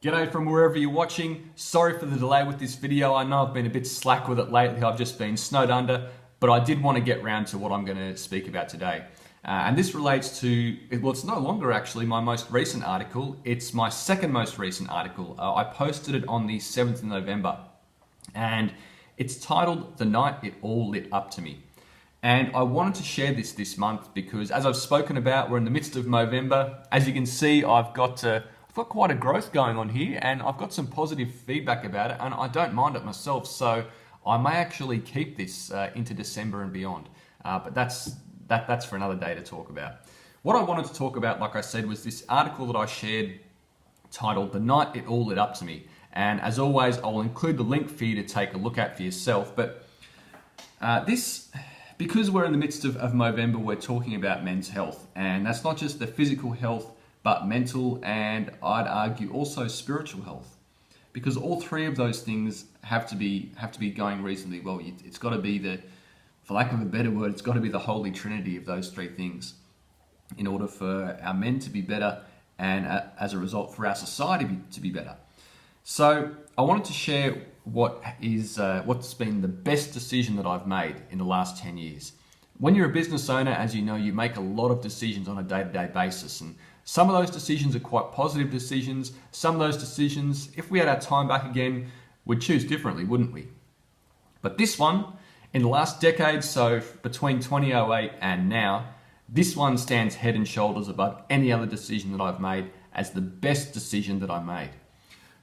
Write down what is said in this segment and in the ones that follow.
G'day from wherever you're watching. Sorry for the delay with this video. I know I've been a bit slack with it lately. I've just been snowed under, but I did want to get round to what I'm going to speak about today. And this relates to, well, it's no longer actually my most recent article. It's my second most recent article. I posted it on the 7th of November, and it's titled "The Night It All Lit Up to Me." And I wanted to share this month because, as I've spoken about, we're in the midst of November. As you can see, I've got quite a growth going on here, and I've got some positive feedback about it, and I don't mind it myself. So I may actually keep this into December and beyond. But that's for another day to talk about. What I wanted to talk about, like I said, was this article that I shared titled "The Night It All Lit Up to Me." And as always, I'll include the link for you to take a look at for yourself. But because we're in the midst of November, we're talking about men's health. And that's not just the physical health, but mental, and I'd argue also spiritual health. Because all three of those things have to be going reasonably well. It's got to be for lack of a better word, it's got to be the holy trinity of those three things in order for our men to be better, and as a result for our society to be better. So I wanted to share what's been the best decision that I've made in the last 10 years. When you're a business owner, as you know, you make a lot of decisions on a day-to-day basis, and some of those decisions are quite positive decisions. Some of those decisions, if we had our time back again, we'd choose differently, wouldn't we? But this one, in the last decade, so between 2008 and now, this one stands head and shoulders above any other decision that I've made as the best decision that I made.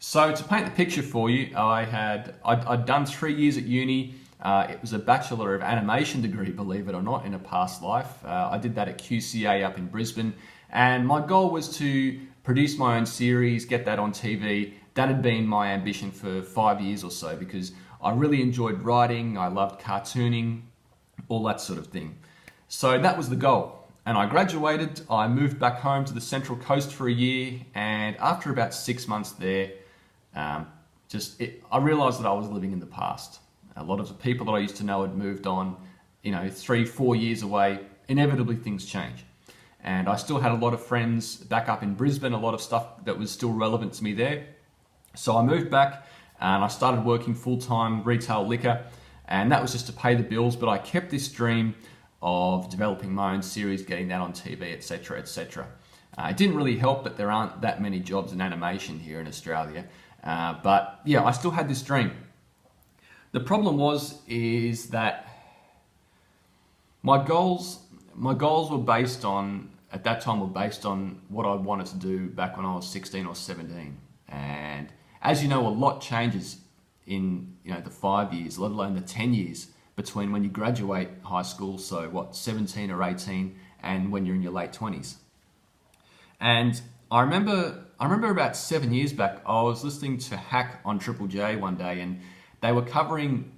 So to paint the picture for you, I'd done 3 years at uni. It was a Bachelor of Animation degree, believe it or not, in a past life. I did that at QCA up in Brisbane. And my goal was to produce my own series, get that on TV. That had been my ambition for 5 years or so because I really enjoyed writing, I loved cartooning, all that sort of thing. So that was the goal. And I graduated, I moved back home to the Central Coast for a year, and after about 6 months there, I realised that I was living in the past. A lot of the people that I used to know had moved on, 3-4 years away. Inevitably things change. And I still had a lot of friends back up in Brisbane, a lot of stuff that was still relevant to me there. So I moved back and I started working full-time retail liquor, and that was just to pay the bills, but I kept this dream of developing my own series, getting that on TV, etc., etc. It didn't really help that there aren't that many jobs in animation here in Australia, but yeah, I still had this dream. The problem is that my goals were based on, at that time, were based on what I wanted to do back when I was 16 or 17. And as you know, a lot changes in the 5 years, let alone the 10 years between when you graduate high school, so 17 or 18, and when you're in your late 20s. And I remember about 7 years back, I was listening to Hack on Triple J one day, and they were covering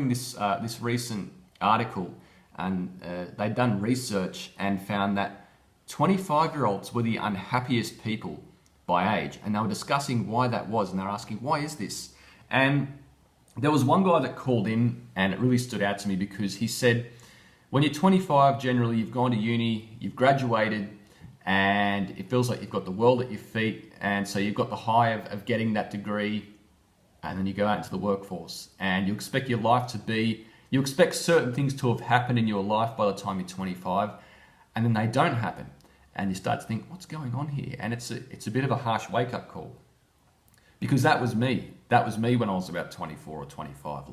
this recent article, and they'd done research and found that 25-year-olds were the unhappiest people by age, and they were discussing why that was, and they were asking, why is this? And there was one guy that called in, and it really stood out to me because he said, when you're 25, generally you've gone to uni, you've graduated, and it feels like you've got the world at your feet, and so you've got the high of getting that degree, and then you go out into the workforce, and you expect your life you expect certain things to have happened in your life by the time you're 25, and then they don't happen. And you start to think, what's going on here? And it's a bit of a harsh wake-up call. Because that was me. That was me when I was about 24 or 25.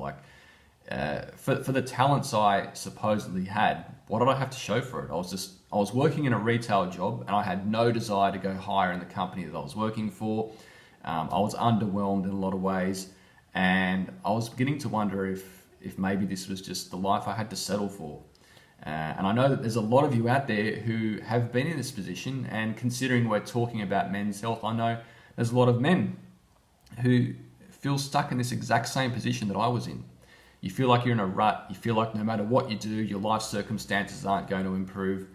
For the talents I supposedly had, what did I have to show for it? I was working in a retail job, and I had no desire to go higher in the company that I was working for. I was underwhelmed in a lot of ways, and I was beginning to wonder if maybe this was just the life I had to settle for. And I know that there's a lot of you out there who have been in this position, and considering we're talking about men's health, I know there's a lot of men who feel stuck in this exact same position that I was in. You feel like you're in a rut, you feel like no matter what you do, your life circumstances aren't going to improve,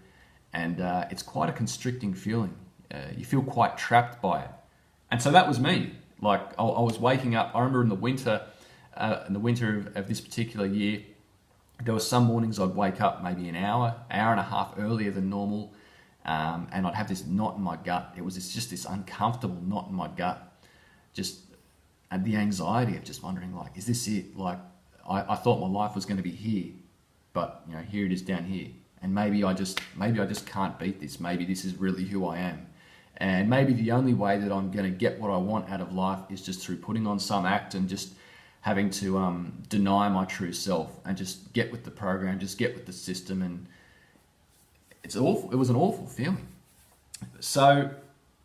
and it's quite a constricting feeling. You feel quite trapped by it. And so that was me. I was waking up, I remember in the winter of this particular year, there were some mornings I'd wake up maybe an hour and a half earlier than normal, and I'd have this knot in my gut. It was just this uncomfortable knot in my gut, and the anxiety of just wondering, like, is this it? Like, I thought my life was going to be here, but here it is down here, and maybe I just can't beat this. Maybe this is really who I am, and maybe the only way that I'm going to get what I want out of life is just through putting on some act and just having to deny my true self and just get with the program, just get with the system. And it's awful. It was an awful feeling. So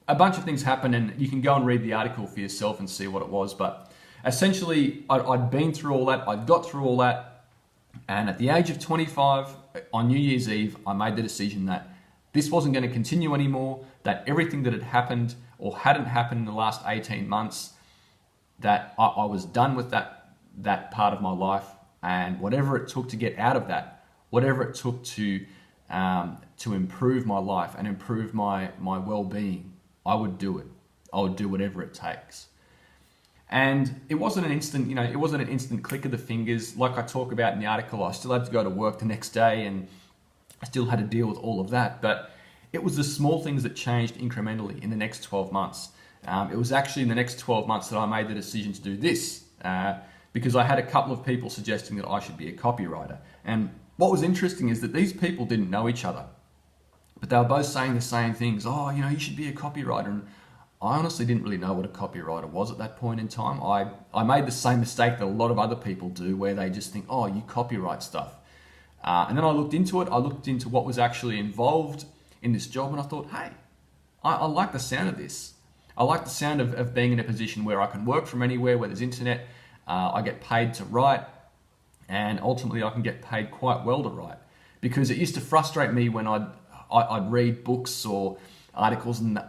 a bunch of things happened, and you can go and read the article for yourself and see what it was. But essentially, I'd been through all that. I'd got through all that. And at the age of 25, on New Year's Eve, I made the decision that this wasn't going to continue anymore, that everything that had happened or hadn't happened in the last 18 months, that I was done with that part of my life, and whatever it took to get out of that, whatever it took to improve my life and improve my well-being, I would do it. I would do whatever it takes. And it wasn't an instant, it wasn't an instant click of the fingers. Like I talk about in the article, I still had to go to work the next day, and I still had to deal with all of that. But it was the small things that changed incrementally in the next 12 months. It was actually in the next 12 months that I made the decision to do this, because I had a couple of people suggesting that I should be a copywriter. And what was interesting is that these people didn't know each other, but they were both saying the same things. Oh, you should be a copywriter. And I honestly didn't really know what a copywriter was at that point in time. I made the same mistake that a lot of other people do, where they just think, oh, you copyright stuff. And then I looked into it. I looked into what was actually involved in this job, and I thought, hey, I like the sound of this. I like the sound of being in a position where I can work from anywhere, where there's internet. I get paid to write, and ultimately I can get paid quite well to write. Because it used to frustrate me when I'd read books or articles and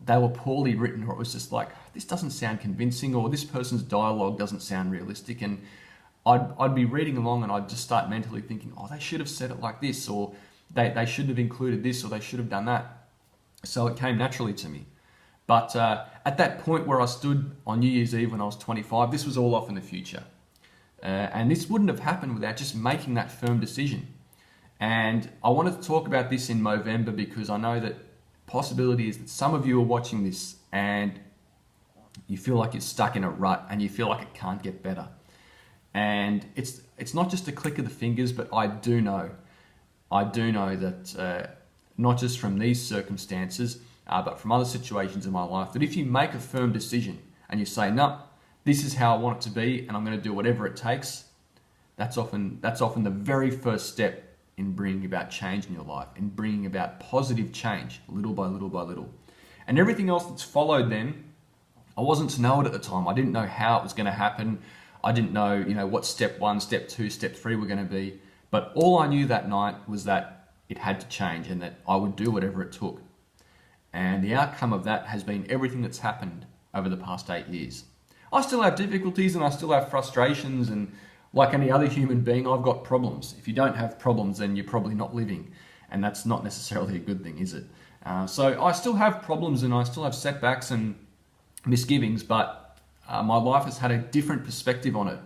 they were poorly written, or it was just like, this doesn't sound convincing, or this person's dialogue doesn't sound realistic. And I'd be reading along and I'd just start mentally thinking, oh, they should have said it like this, or they shouldn't have included this, or they should have done that. So it came naturally to me. But at that point where I stood on New Year's Eve when I was 25, this was all off in the future. And this wouldn't have happened without just making that firm decision. And I wanted to talk about this in Movember because I know that possibility is that some of you are watching this and you feel like you're stuck in a rut and you feel like it can't get better. And it's not just a click of the fingers, but I do know that not just from these circumstances, but from other situations in my life, that if you make a firm decision and you say, no, this is how I want it to be and I'm going to do whatever it takes, that's often the very first step in bringing about change in your life, in bringing about positive change, little by little by little. And everything else that's followed then, I wasn't to know it at the time. I didn't know how it was going to happen. I didn't know, what step 1, step 2, step 3 were going to be. But all I knew that night was that it had to change and that I would do whatever it took. And the outcome of that has been everything that's happened over the past 8 years. I still have difficulties and I still have frustrations, and like any other human being, I've got problems. If you don't have problems, then you're probably not living. And that's not necessarily a good thing, is it? So I still have problems and I still have setbacks and misgivings, but my life has had a different perspective on it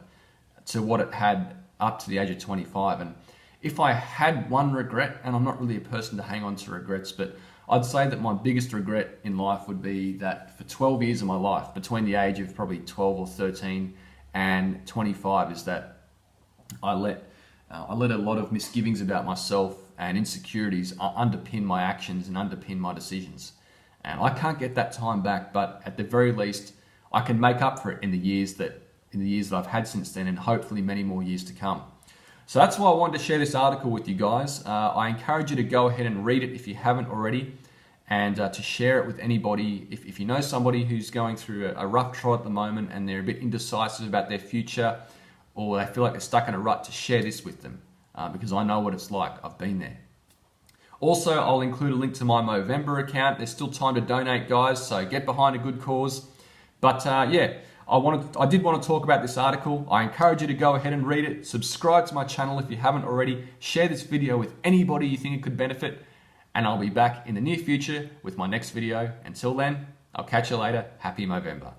to what it had up to the age of 25. And if I had one regret, and I'm not really a person to hang on to regrets, but I'd say that my biggest regret in life would be that for 12 years of my life, between the age of probably 12 or 13 and 25, is that I let a lot of misgivings about myself and insecurities underpin my actions and underpin my decisions. And I can't get that time back, but at the very least, I can make up for it in the years that I've had since then, and hopefully many more years to come. So that's why I wanted to share this article with you guys. I encourage you to go ahead and read it if you haven't already, and to share it with anybody. If you know somebody who's going through a rough trot at the moment and they're a bit indecisive about their future, or they feel like they're stuck in a rut, to share this with them, because I know what it's like. I've been there. Also, I'll include a link to my Movember account. There's still time to donate, guys, so get behind a good cause. But yeah, I did want to talk about this article. I encourage you to go ahead and read it. Subscribe to my channel if you haven't already. Share this video with anybody you think it could benefit. And I'll be back in the near future with my next video. Until then, I'll catch you later. Happy Movember.